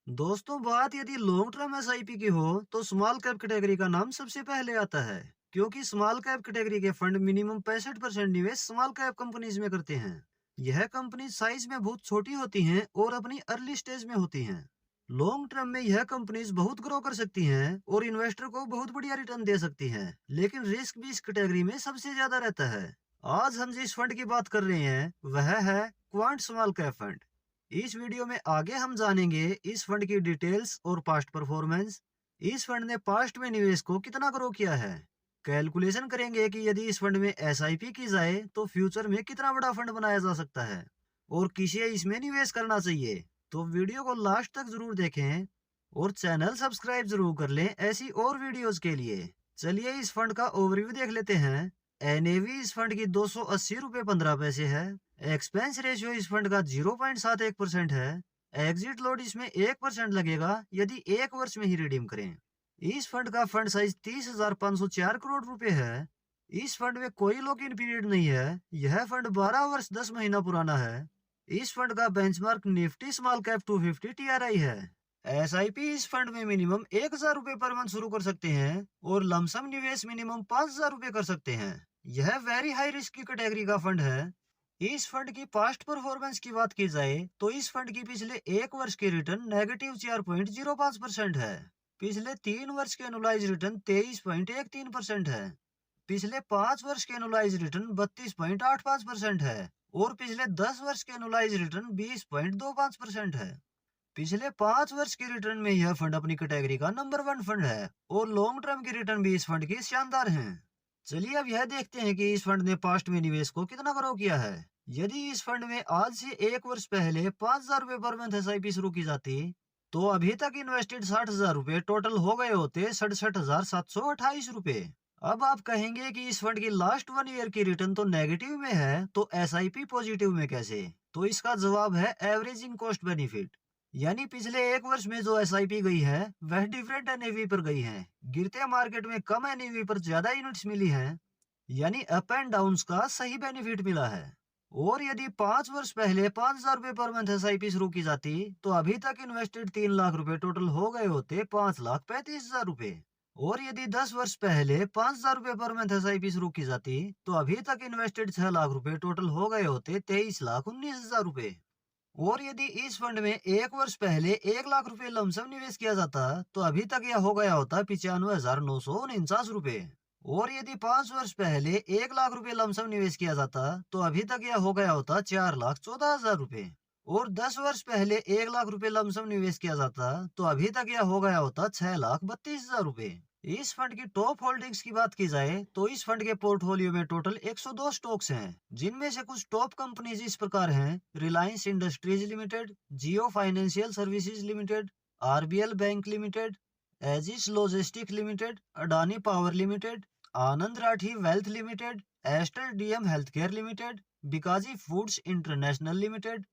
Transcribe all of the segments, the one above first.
दोस्तों, बात यदि लॉन्ग टर्म एसआईपी की हो तो स्मॉल कैप कैटेगरी का नाम सबसे पहले आता है। क्योंकि स्मॉल कैप कैटेगरी के फंड मिनिमम 65% निवेश स्मॉल कैप कंपनीज में करते हैं। यह कंपनी साइज में बहुत छोटी होती हैं और अपनी अर्ली स्टेज में होती हैं। लॉन्ग टर्म में यह कंपनीज बहुत ग्रो कर सकती हैं और इन्वेस्टर को बहुत बढ़िया रिटर्न दे सकती हैं, लेकिन रिस्क भी इस कैटेगरी में सबसे ज्यादा रहता है। आज हम जिस फंड की बात कर रहे हैं वह है क्वांट स्मॉल कैप फंड। इस वीडियो में आगे हम जानेंगे इस फंड की डिटेल्स और पास्ट परफॉर्मेंस। इस फंड ने पास्ट में निवेश को कितना ग्रो किया है। कैलकुलेशन करेंगे कि यदि इस फंड में एसआईपी की जाए तो फ्यूचर में कितना बड़ा फंड बनाया जा सकता है और किसे इसमें निवेश करना चाहिए। तो वीडियो को लास्ट तक जरूर देखें और चैनल सब्सक्राइब जरूर कर लें ऐसी और वीडियोस के लिए। चलिए इस फंड का ओवरव्यू देख लेते हैं। एनएवी इस फंड की 280 रुपये 15 पैसे है। एक्सपेंस रेशियो इस फंड का 0.71% है। एग्जिट लोड इसमें 1% लगेगा यदि 1 वर्ष में ही रिडीम करें। इस फंड का फंड साइज 30,504 करोड़ रुपए है। इस फंड में कोई लॉक इन पीरियड नहीं है। यह फंड 12 वर्ष 10 महीना पुराना है। इस फंड का benchmark Nifty small cap 250 TRI है। एसआईपी इस फंड में मिनिमम 1,000 रुपए पर मंथ शुरू कर सकते हैं और लमसम निवेश मिनिमम 5,000 रुपए कर सकते हैं। यह वेरी हाई रिस्क की कैटेगरी का फंड है। इस फंड की पास्ट परफॉर्मेंस की बात की जाए तो इस फंड की पिछले 1 वर्ष की रिटर्न -4.05% है। पिछले 3 वर्ष के एनुलाइज रिटर्न 23.13% है। पिछले 5 वर्ष के एनुलाइज रिटर्न 32.85% है और पिछले 10 वर्ष के एनुलाइज रिटर्न 20.25% है। पिछले 5 वर्ष की रिटर्न में यह फंड अपनी कैटेगरी का नंबर 1 फंड है और लॉन्ग टर्म की रिटर्न भी इस फंड की शानदार है। चलिए अब यह देखते हैं कि इस फंड ने पास्ट में निवेश को कितना ग्रो किया है। यदि इस फंड में आज से 1 वर्ष पहले 5,000 रुपए पर मंथ एसआईपी शुरू की जाती तो अभी तक इन्वेस्टेड 60,000 रुपए टोटल हो गए होते 67,728 रुपए। अब आप कहेंगे कि इस फंड की लास्ट 1 ईयर की रिटर्न तो नेगेटिव में है तो एसआईपी पॉजिटिव में कैसे। तो इसका जवाब है एवरेजिंग कॉस्ट बेनिफिट। यानी पिछले 1 वर्ष में जो एसआईपी गई है वह डिफरेंट एनएवी पर गई है। गिरते मार्केट में कम एनएवी पर ज्यादा यूनिट्स मिली हैं, यानी अप एंड डाउन का सही बेनिफिट मिला है। और यदि 5 वर्ष पहले 5,000 रुपए पर मंथ एसआईपी शुरू की जाती तो अभी तक इन्वेस्टेड 3 लाख रुपए टोटल हो गए होते 5,35,000 रुपए। और यदि 10 वर्ष पहले 5,000 रुपए पर मंथ एसआईपी शुरू की जाती तो अभी तक इन्वेस्टेड 6 लाख रुपए टोटल हो गए होते 23,19,000 रुपए। और यदि इस फंड में 1 वर्ष पहले 1 लाख रुपए लमसम निवेश किया जाता तो अभी तक यह हो गया होता 95,949 रुपए। और यदि 5 वर्ष पहले 1 लाख रुपए लमसम निवेश किया जाता तो अभी तक यह हो गया होता 4,14,000 रुपए। और 10 वर्ष पहले 1 लाख रुपए लमसम निवेश किया जाता तो अभी तक यह हो गया होता 6,32,000 रुपए। इस फंड की टॉप होल्डिंग्स की बात की जाए तो इस फंड के पोर्टफोलियो में टोटल 102 स्टॉक्स हैं, जिनमें से कुछ टॉप कंपनीज इस प्रकार हैं: Reliance Industries Limited, Jio financial services limited, RBL bank limited, Aegis logistic limited, Adani power limited, Anand Rathi wealth limited, Aster DM health care limited, Bikaji foods international limited,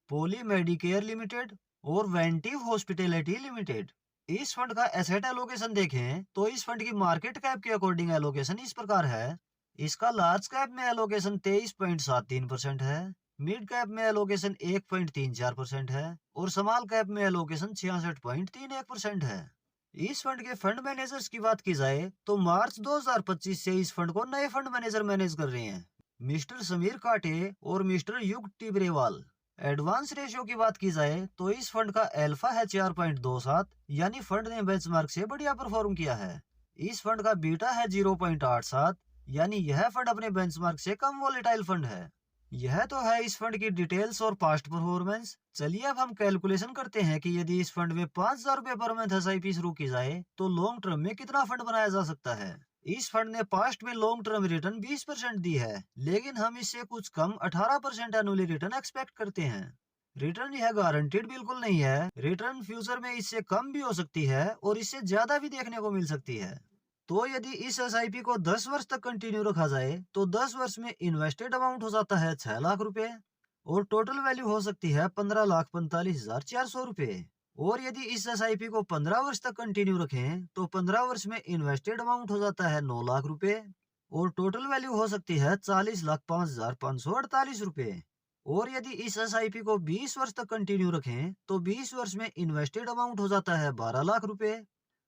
Poly Medicare limited और Ventive hospitality limited. इस fund का asset allocation देखें तो इस fund की market cap के according allocation इस प्रकार है। इसका लार्ज कैप में एलोकेशन 23.73% है, मिड कैप में एलोकेशन 1.34% है और स्मॉल कैप में एलोकेशन 66.31% है। इस फंड के फंड मैनेजर्स की बात की जाए तो मार्च 2025 से इस फंड को नए फंड मैनेजर मैनेज कर रहे हैं, मिस्टर समीर काटे और मिस्टर युग टिब्रेवाल। एडवांस रेशियो की बात की जाए तो इस फंड का अल्फा है 4.27, यानी फंड ने बेंचमार्क से बढ़िया परफॉर्म किया है। इस फंड का बीटा है 0.87, यानी यह फंड अपने बेंचमार्क से कम वोलेटाइल फंड है। यह तो है इस फंड की डिटेल्स और पास्ट परफॉर्मेंस। चलिए अब हम कैलकुलेशन करते हैं कि यदि इस फंड में 5,000 रुपए पर मंथ एसआईपी शुरू की जाए तो लॉन्ग टर्म में कितना फंड बनाया जा सकता है। इस फंड ने पास्ट में लॉन्ग टर्म रिटर्न 20% दी है, लेकिन हम इससे कुछ कम 18% एनुअली रिटर्न एक्सपेक्ट करते हैं। रिटर्न यह गारंटीड बिल्कुल नहीं है। रिटर्न फ्यूचर में इससे कम भी हो सकती है और इससे ज्यादा भी देखने को मिल सकती है। तो यदि इस एसआईपी को 10 वर्ष तक कंटिन्यू रखा जाए तो 10 वर्ष में इन्वेस्टेड अमाउंट हो जाता है 6 लाख रुपए और टोटल वैल्यू हो सकती है 15,45,400 रुपए। और यदि इस एसआईपी को 15 वर्ष तक कंटिन्यू रखें तो 15 वर्ष में इन्वेस्टेड अमाउंट हो जाता है 9 लाख रुपए और टोटल वैल्यू हो सकती है 40,05,548 रुपए। और यदि इस एसआईपी को 20 वर्ष तक कंटिन्यू रखें तो 20 वर्ष में इन्वेस्टेड अमाउंट हो जाता है 12 लाख रुपए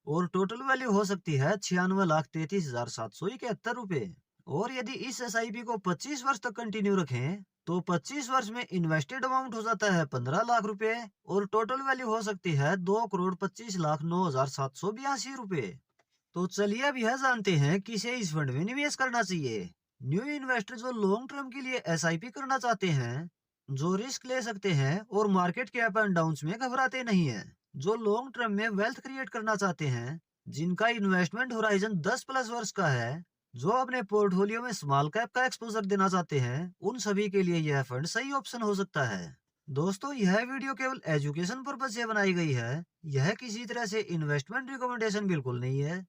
और टोटल वैल्यू हो सकती है 96,33,771 रुपए। और यदि इस एसआईपी को 25 वर्ष तक कंटिन्यू रखें तो 25 वर्ष में इन्वेस्टेड अमाउंट हो जाता है 15 लाख रुपए और टोटल वैल्यू हो सकती है 2,25,09,782 रुपए। तो चलिए अब यह जानते हैं किसे इस फंड में निवेश करना चाहिए। न्यू इन्वेस्टर जो लॉन्ग टर्म के लिए एसआईपी करना चाहते हैं, जो रिस्क ले सकते हैं और मार्केट के अप एंड डाउन्स में घबराते नहीं है, जो लॉन्ग टर्म में वेल्थ क्रिएट करना चाहते हैं, जिनका इन्वेस्टमेंट होराइजन 10+ वर्ष का है, जो अपने पोर्टफोलियो में स्मॉल कैप का एक्सपोजर देना चाहते हैं, उन सभी के लिए यह फंड सही ऑप्शन हो सकता है। दोस्तों, यह वीडियो केवल एजुकेशन पर्पज से बनाई गई है। यह किसी तरह से इन्वेस्टमेंट रिकमेंडेशन बिल्कुल नहीं है।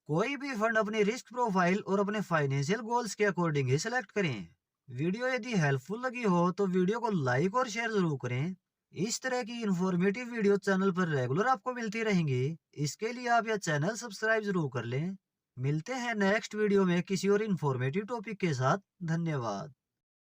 कोई भी फंड अपनी रिस्क प्रोफाइल और अपने फाइनेंशियल गोल्स के अकॉर्डिंग ही सिलेक्ट करें। वीडियो यदि हेल्पफुल लगी हो तो वीडियो को लाइक और शेयर जरूर करें। इस तरह की इंफॉर्मेटिव वीडियो चैनल पर रेगुलर आपको मिलती रहेंगी। इसके लिए आप यह चैनल सब्सक्राइब जरूर कर लें। मिलते हैं नेक्स्ट वीडियो में किसी और इंफॉर्मेटिव टॉपिक के साथ। धन्यवाद।